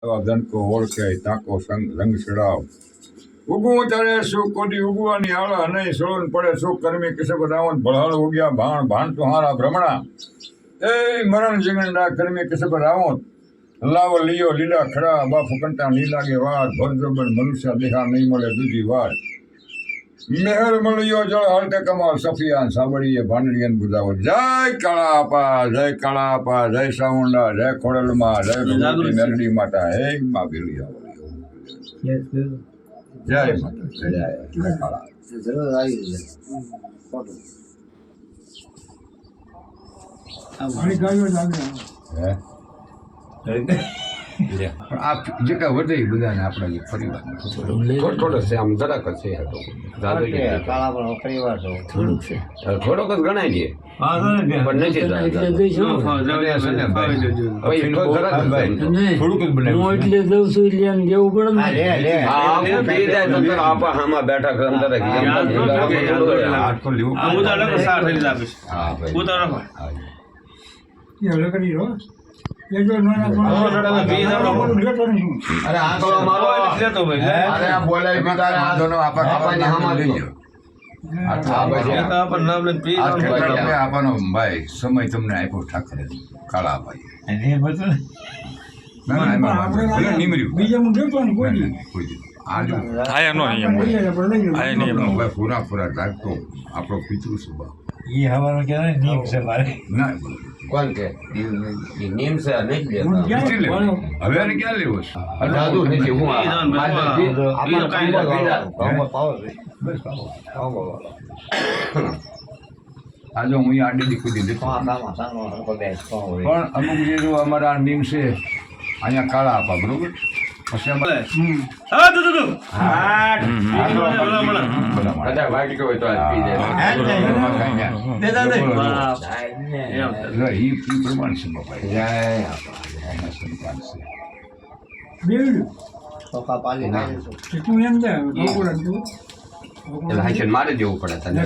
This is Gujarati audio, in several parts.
ધનકો ઓળખે તાકો રંગ ચડાવ ઉગવું ત્યારે શું કોટી ઉગવાની આળા નહીં સોળન પડે શું કર્મી કિસબ રાવણ ભળાળ ઉગ્યા ભાણ ભાણ તો હારા ભ્રમણા એ મરણ જીગંડા કર્મી કિસબ રાવણ લાવ લીયો લીલા ખડા બાફુ કંટા ની લાગે વાર ભરજબન મનુષ્ય દેહા નહીં મળે દૂજી વાર મેહર મળ્યો જળ હળતે કમાલ સફિયાન સાંભળીએ ભાંડણીયન બુધાવર જય કાળાપા જય સાઉન્ડા જય ખોડલમાં જય ભગવતી મેલડી માતા હે માં ભેળી જય માતા જય કાળા આ જે કાંઈ વધે બધાને આપણે પરિવાર થોડો છે આમ જરાક જ છે થોડોક જ ગણાય છે પણ નથી આપવાનો ભાઈ સમય તમને આપ્યો ઠાકરે કાળા ભાઈ પૂરા જાગતો આપણો પિતૃ સ્વભાવ ये हमारा क्या है नीम से मारे ના કોણ કે નીમ છે નહીં હવે આને ક્યાં લેવો છે દાદુ નથી હું આજે હું આડી કૂદી લેતો પણ અમુક જે જો અમારા નીમ છે અહીંયા કાળા આપા બરોબર પછી પ્રમાણ છે મારે જવું પડે તને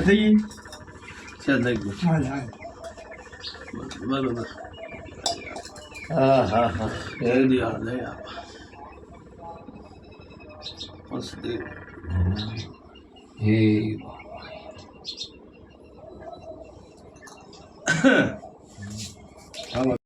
એ